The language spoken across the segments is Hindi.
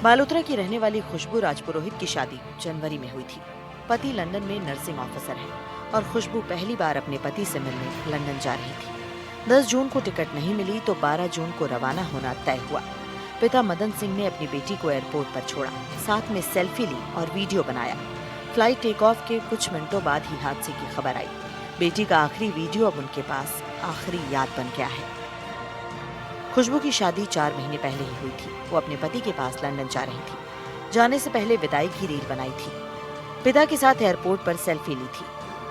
बालोतरा की रहने वाली खुशबू राजपुरोहित की शादी जनवरी में हुई थी। पति लंदन में नर्सिंग ऑफिसर है और खुशबू पहली बार अपने पति से मिलने लंदन जा रही थी। 10 जून को टिकट नहीं मिली तो 12 जून को रवाना होना तय हुआ। पिता मदन सिंह ने अपनी बेटी को एयरपोर्ट पर छोड़ा, साथ में सेल्फी ली और वीडियो बनाया। फ्लाइट टेक ऑफ के कुछ मिनटों बाद ही हादसे की खबर आई। बेटी का आखिरी वीडियो अब उनके पास आखिरी याद बन गया है। खुशबू की शादी 4 महीने पहले ही हुई थी। वो अपने पति के पास लंदन जा रही थी। जाने से पहले विदाई की रील बनाई थी। पिता के साथ एयरपोर्ट पर सेल्फी ली थी।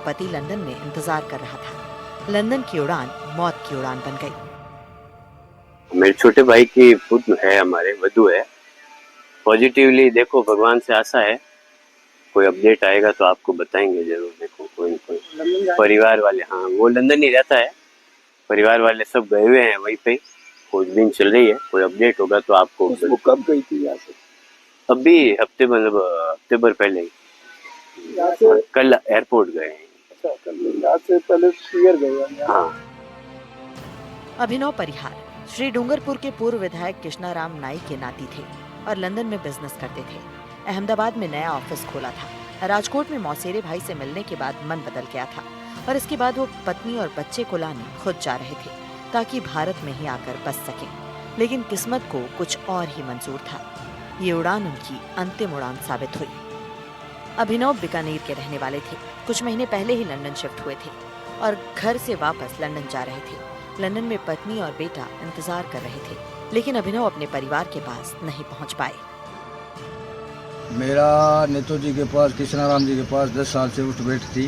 पति लंदन में इंतजार कर रहा था। लंदन की उड़ान मौत की उड़ान बन गई। मेरे छोटे भाई की पुत्र है, हमारे वधू है। पॉजिटिवली देखो, भगवान से आशा है कोई अपडेट आएगा तो आपको बताएंगे जरूर। देखो कोई परिवार वाले, हाँ वो लंदन ही रहता है, परिवार वाले सब गए हुए हैं वहीं पे। खोजबीन चल रही है, कोई अपडेट होगा तो आपको। वो कब गई थी यहाँ से? अभी हफ्ते मतलब हफ्ते भर पहले ही। यहाँ से कल एयरपोर्ट गए हैं। अच्छा, कल यहाँ से पहले क्लियर गए। हाँ। अभिनव परिहार श्री डूंगरपुर के पूर्व विधायक कृष्णाराम नाई के नाती थे और लंदन में बिजनेस करते थे। अहमदाबाद में नया ऑफिस खोला था। राजकोट में मौसेरे भाई से मिलने के बाद मन बदल गया था और इसके बाद वो पत्नी और बच्चे को लाने खुद जा रहे थे ताकि भारत में ही आकर बस सकें। लेकिन किस्मत को कुछ और ही मंजूर था। ये उड़ान उनकी अंतिम उड़ान साबित हुई। अभिनव बीकानेर के रहने वाले थे। कुछ महीने पहले ही लंदन शिफ्ट हुए थे और घर से वापस लंदन जा रहे थे। लंदन में पत्नी और बेटा इंतजार कर रहे थे, लेकिन अभिनव अपने परिवार के पास नहीं पहुंच पाए। मेरा नेतो जी के पास, कृष्णाराम जी के पास 10 साल से उठ बैठ थी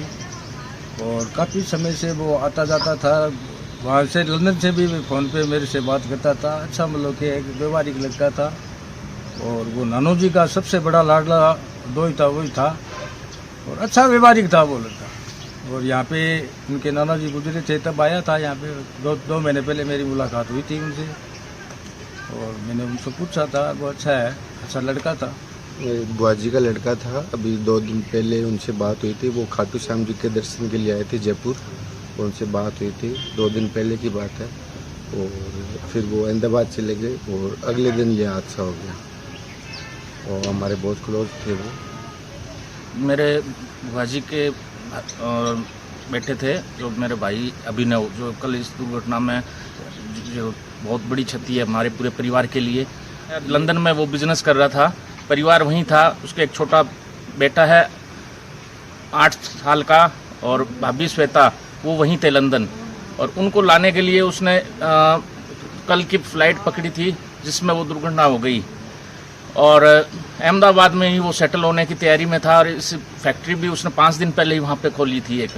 और काफ़ी समय से वो आता जाता था। वहाँ से लंदन से भी फ़ोन पे मेरे से बात करता था। अच्छा मतलब कि एक व्यवहारिक लगता था और वो नानू जी का सबसे बड़ा लाडला दो ही था, वही था और अच्छा व्यवहारिक था वो लड़का। और यहाँ पे उनके नाना जी गुजरे थे तब आया था यहाँ पे। दो महीने पहले मेरी मुलाकात हुई थी उनसे और मैंने उनसे पूछा था। वो अच्छा है, अच्छा लड़का था। बुआ जी का लड़का था। अभी 2 दिन पहले उनसे बात हुई थी। वो खाटू श्याम जी के दर्शन के लिए आए थे जयपुर, उनसे बात हुई थी। 2 दिन पहले की बात है। और फिर वो अहमदाबाद चले गए और अगले दिन ये हादसा हो गया। और हमारे बहुत क्लोज थे वो। मेरे बुआ जी के बेटे थे, जो मेरे भाई अभिनव, जो कल इस दुर्घटना में जो बहुत बड़ी क्षति है हमारे पूरे परिवार के लिए। लंदन में वो बिजनेस कर रहा था, परिवार वहीं था। उसके एक छोटा बेटा है 8 साल का और भाभी श्वेता, वो वहीं थे लंदन। और उनको लाने के लिए उसने कल की फ्लाइट पकड़ी थी जिसमें वो दुर्घटना हो गई। और अहमदाबाद में ही वो सेटल होने की तैयारी में था और इस फैक्ट्री भी उसने 5 दिन पहले ही वहाँ पे खोली थी एक।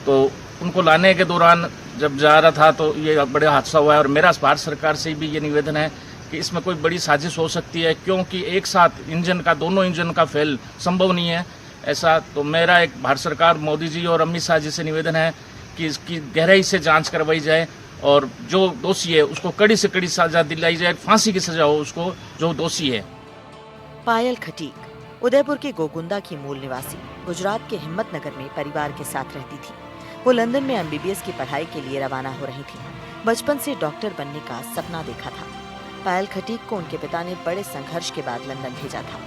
तो उनको लाने के दौरान जब जा रहा था तो ये बड़ा हादसा हुआ है। और मेरा भारत सरकार से भी ये निवेदन है कि इसमें कोई बड़ी साजिश हो सकती है, क्योंकि एक साथ इंजन का, दोनों इंजन का फेल संभव नहीं है ऐसा। तो मेरा एक भारत सरकार, मोदी जी और अमित शाह जी से निवेदन है कि इसकी गहराई से जांच करवाई जाए और जो दोषी है उसको कड़ी से कड़ी सजा दिलाई जाए, फांसी की सजा हो उसको जो दोषी है। पायल खटीक उदयपुर के गोकुंदा की मूल निवासी, गुजरात के हिम्मतनगर में परिवार के साथ रहती थी। वो लंदन में एमबीबीएस की पढ़ाई के लिए रवाना हो रही थी। बचपन से डॉक्टर बनने का सपना देखा था। पायल खटीक को उनके पिता ने बड़े संघर्ष के बाद लंदन भेजा था।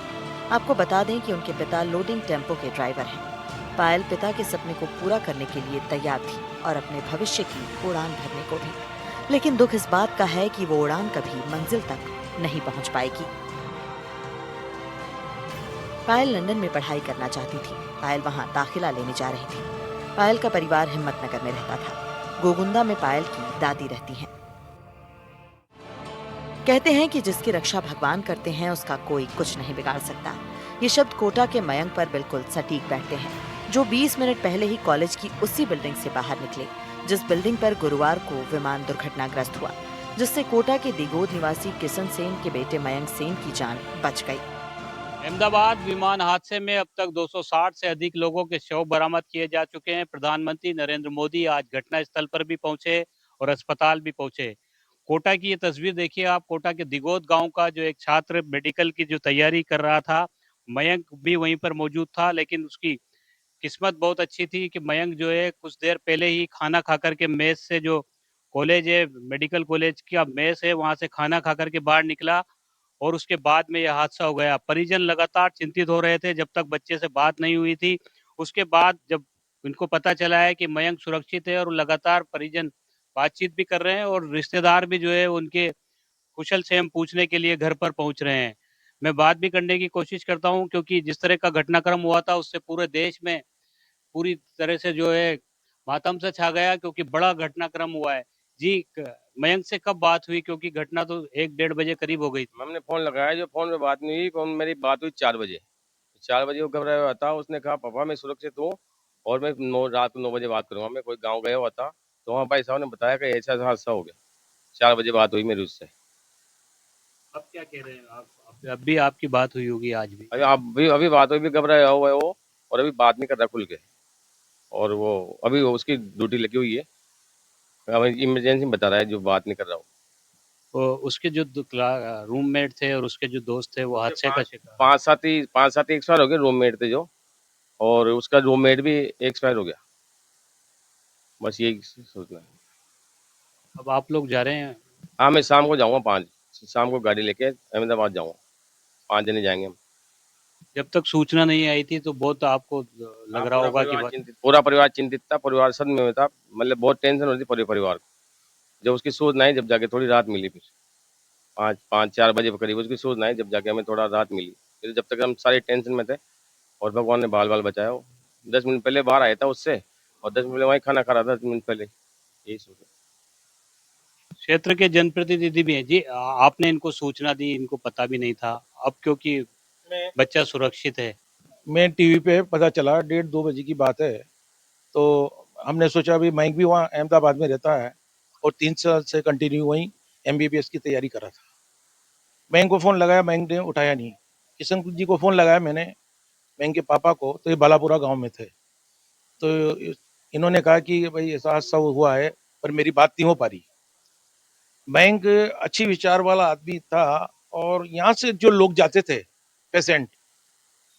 आपको बता दें कि उनके पिता लोडिंग टेम्पो के ड्राइवर हैं। पायल पिता के सपने को पूरा करने के लिए तैयार थी और अपने भविष्य की उड़ान भरने को भी। लेकिन दुख इस बात का है कि वो उड़ान कभी मंजिल तक नहीं पहुंच पाएगी। पायल लंदन में पढ़ाई करना चाहती थी। पायल वहां दाखिला लेने जा रही थी। पायल का परिवार हिम्मतनगर में रहता था। गोकुंदा में पायल की दादी रहती हैं। कहते हैं कि जिसकी रक्षा भगवान करते हैं उसका कोई कुछ नहीं बिगाड़ सकता। ये शब्द कोटा के मयंक पर बिल्कुल सटीक बैठते हैं, जो 20 मिनट पहले ही कॉलेज की उसी बिल्डिंग से बाहर निकले जिस बिल्डिंग पर गुरुवार को विमान दुर्घटनाग्रस्त हुआ, जिससे कोटा के दिगोद निवासी किशन सेन के बेटे मयंक सेन की जान बच गई। अहमदाबाद विमान हादसे में अब तक 260 से अधिक लोगों के शव बरामद किए जा चुके हैं। प्रधानमंत्री नरेंद्र मोदी आज घटनास्थल पर भी पहुंचे और अस्पताल भी पहुंचे। कोटा की ये तस्वीर देखिए आप। कोटा के दिगोद गांव का जो एक छात्र मेडिकल की जो तैयारी कर रहा था, मयंक भी वहीं पर मौजूद था। लेकिन उसकी किस्मत बहुत अच्छी थी कि मयंक जो है कुछ देर पहले ही खाना खा करके मेस से, जो कॉलेज है मेडिकल कॉलेज का मेस है, वहां से खाना खा करके बाहर निकला और उसके बाद में यह हादसा हो गया। परिजन लगातार चिंतित हो रहे थे जब तक बच्चे से बात नहीं हुई थी। उसके बाद जब उनको पता चला है कि मयंक सुरक्षित है और लगातार परिजन बातचीत भी कर रहे हैं और रिश्तेदार भी जो है उनके कुशल क्षेम पूछने के लिए घर पर पहुंच रहे हैं। मैं बात भी करने की कोशिश करता हूं क्योंकि जिस तरह का घटनाक्रम हुआ था उससे पूरे देश में पूरी तरह से जो है मातम सा छा गया क्योंकि बड़ा घटनाक्रम हुआ है। जी, मयंक से कब बात हुई क्योंकि घटना तो 1 डेढ़ बजे करीब हो गई थी। हमने फोन लगाया, जो फोन पे बात नहीं हुई। फोन मेरी बात हुई 4 बजे। 4 बजे वो घबराया हुआ था। उसने कहा पापा मैं सुरक्षित हूँ और मैं रात को 9 बजे बात करूंगा। मैं कोई गांव गया हुआ था तो वहाँ भाई साहब ने बताया कि ऐसा ऐसा हादसा हो गया। 4 बजे बात हुई मेरी उससे। अब क्या कह रहे हैं आप? अब भी आपकी बात हुई होगी आज भी? अभी बात हुई, भी घबराया हुआ है वो, और अभी बात नहीं कर रहा खुल के। और वो अभी उसकी ड्यूटी लगी हुई है, अब इमरजेंसी में बता रहा है, जो बात नहीं कर रहा हूँ। तो उसके जो रूममेट थे और उसके जो दोस्त थे वो हादसे का शिकार। 5-7 एक्सपायर हो गए रूममेट थे जो, और उसका रूममेट भी एक्सपायर हो गया। बस यही सोचना है। अब आप लोग जा रहे हैं? हाँ, मैं शाम को जाऊँगा 5, शाम को गाड़ी लेके अहमदाबाद जाऊँगा। 5 जने जाएंगे हम। जब तक सूचना नहीं आई थी तो बहुत आपको लग रहा होगा कि पूरा परिवार चिंतित था, परिवार सदमे में था। मतलब बहुत टेंशन होती थी पूरे परिवार को। जब उसकी सूचना आई, जब जाके थोड़ी राहत मिली, फिर 5-4 बजे करीब उसकी सूचना आई, जब जाके हमें थोड़ा राहत मिली। फिर जब तक हम सारे टेंशन में थे, और भगवान ने बाल बाल बचाया। 10 मिनट पहले बाहर आया था उससे, और 10 मिनट पहले वहीं खाना खा रहा था। 10 मिनट पहले यही सोचा। क्षेत्र के जनप्रतिनिधि भी हैं जी। आपने इनको सूचना दी, इनको पता भी नहीं था। अब क्योंकि बच्चा सुरक्षित है। मैं टीवी पे पता चला 1:30-2 बजे की बात है, तो हमने सोचा अभी मयंक भी वहाँ अहमदाबाद में रहता है और 3 साल से कंटिन्यू वहीं एमबीबीएस की तैयारी कर रहा था। मयंक को फ़ोन लगाया, मयंक ने उठाया नहीं। किशन जी को फ़ोन लगाया मैंने, मयंक के पापा को, तो ये बालापुरा गांव में थे। तो इन्होंने कहा कि भाई ऐसा हादसा हुआ है, पर मेरी बात नहीं हो पा रही। मयंक अच्छी विचार वाला आदमी था और यहाँ से जो लोग जाते थे पेशेंट,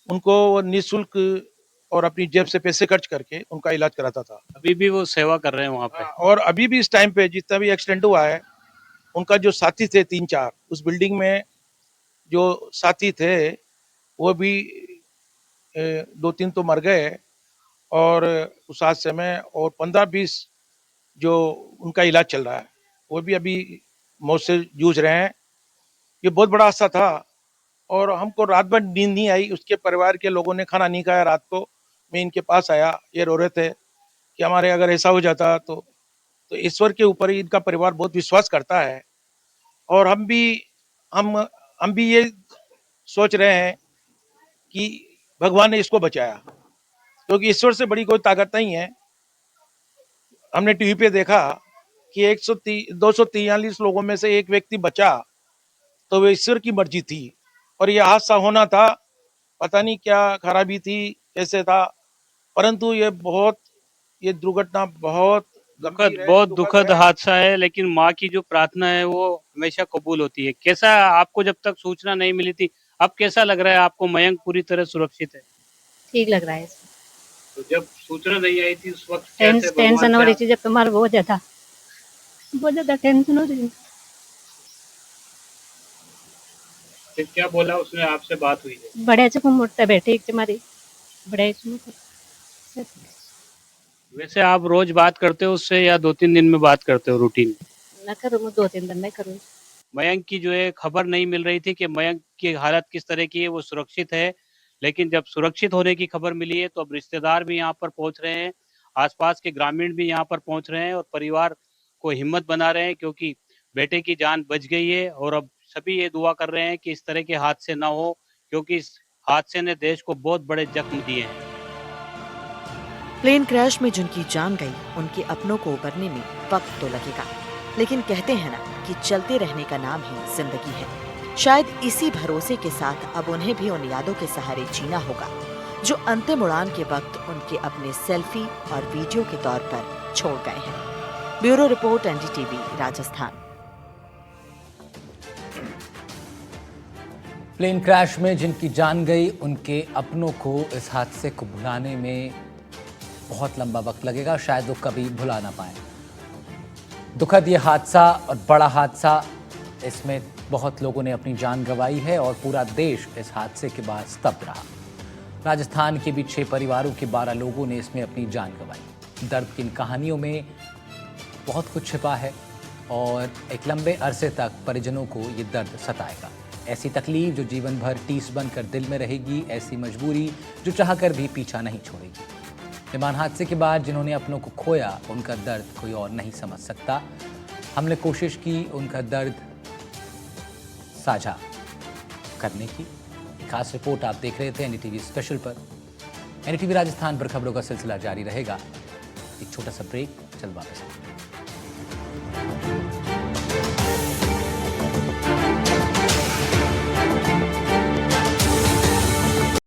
उनको वो निःशुल्क और अपनी जेब से पैसे खर्च करके उनका इलाज कराता था। अभी भी वो सेवा कर रहे हैं वहाँ पे। और अभी भी इस टाइम पे जितना भी एक्सीडेंट हुआ है, उनका जो साथी थे 3-4 उस बिल्डिंग में जो साथी थे, वो भी 2-3 तो मर गए और उस हादसे में, और 15-20 जो उनका इलाज चल रहा है, वो भी अभी मौत से जूझ रहे हैं। ये बहुत बड़ा हादसा था और हमको रात भर नींद नहीं आई। उसके परिवार के लोगों ने खाना नहीं खाया रात को। मैं इनके पास आया, ये रो रहे थे कि हमारे अगर ऐसा हो जाता तो ईश्वर के ऊपर ही इनका परिवार बहुत विश्वास करता है। और हम भी ये सोच रहे हैं कि भगवान ने इसको बचाया, क्योंकि ईश्वर से बड़ी कोई ताकत नहीं है। हमने टीवी पे देखा कि 243 लोगों में से एक व्यक्ति बचा, तो वो ईश्वर की मर्जी थी। और यह हादसा होना था, पता नहीं क्या खराबी थी, कैसे था, परंतु ये दुर्घटना बहुत दुखद, बहुत दुखद हादसा है। लेकिन माँ की जो प्रार्थना है वो हमेशा कबूल होती है। कैसा आपको जब तक सूचना नहीं मिली थी, अब कैसा लग रहा है आपको? मयंक पूरी तरह सुरक्षित है? ठीक लग रहा है। तो जब सूचना नहीं आई थी उस वक्त टेंशन हो रही थी, जब तुम्हारा बहुत ज्यादा टेंशन हो रही थी। फिर क्या बोला उसने? आपसे बात हुई है? बड़े अच्छे मुड़ता बैठे तुम्हारी बड़े। वैसे आप रोज बात करते हो उससे या 2-3 दिन में बात करते हो रूटीन? न करूँ, 2-3 दिन में करूँ। मयंक की जो है खबर नहीं मिल रही थी कि मयंक की हालत किस तरह की है, वो सुरक्षित है। लेकिन जब सुरक्षित होने की खबर मिली है तो अब रिश्तेदार भी यहाँ पर पहुंच रहे हैं, आसपास के ग्रामीण भी यहाँ पर पहुंच रहे हैं और परिवार को हिम्मत बना रहे हैं क्योंकि बेटे की जान बच गई है। और अब सभी ये दुआ कर रहे हैं कि इस तरह के हादसे ना हो, क्योंकि इस हादसे ने देश को बहुत बड़े जख्म दिए हैं। प्लेन क्रैश में जिनकी जान गई, उनके अपनों को उबरने में वक्त तो लगेगा, लेकिन कहते हैं ना कि चलते रहने का नाम ही जिंदगी है। शायद इसी भरोसे के साथ अब उन्हें भी उन यादों के सहारे जीना होगा जो अंतिम उड़ान के वक्त उनके अपने सेल्फी और वीडियो के तौर पर छोड़ गए हैं। Bureau report, NDTV, Rajasthan. Plane crash में जिनकी जान गई, उनके अपनों को इस हादसे को भुलाने में बहुत लंबा वक्त लगेगा, शायद वो कभी भुला ना पाए। दुखद ये हादसा और बड़ा हादसा, इसमें बहुत लोगों ने अपनी जान गंवाई है और पूरा देश इस हादसे के बाद स्तब्ध रहा। राजस्थान के भी 6 परिवारों के 12 लोगों ने इसमें अपनी जान गंवाई। दर्द की इन कहानियों में बहुत कुछ छिपा है और एक लंबे अरसे तक परिजनों को ये दर्द सताएगा। ऐसी तकलीफ जो जीवन भर टीस बनकर दिल में रहेगी, ऐसी मजबूरी जो चाहकर भी पीछा नहीं छोड़ेगी। विमान हादसे के बाद जिन्होंने अपनों को खोया, उनका दर्द कोई और नहीं समझ सकता। हमने कोशिश की उनका दर्द साझा करने की। एक खास रिपोर्ट आप देख रहे थे एनडीटीवी स्पेशल पर। एनडीटीवी राजस्थान पर खबरों का सिलसिला जारी रहेगा। एक छोटा सा ब्रेक, चल वापस।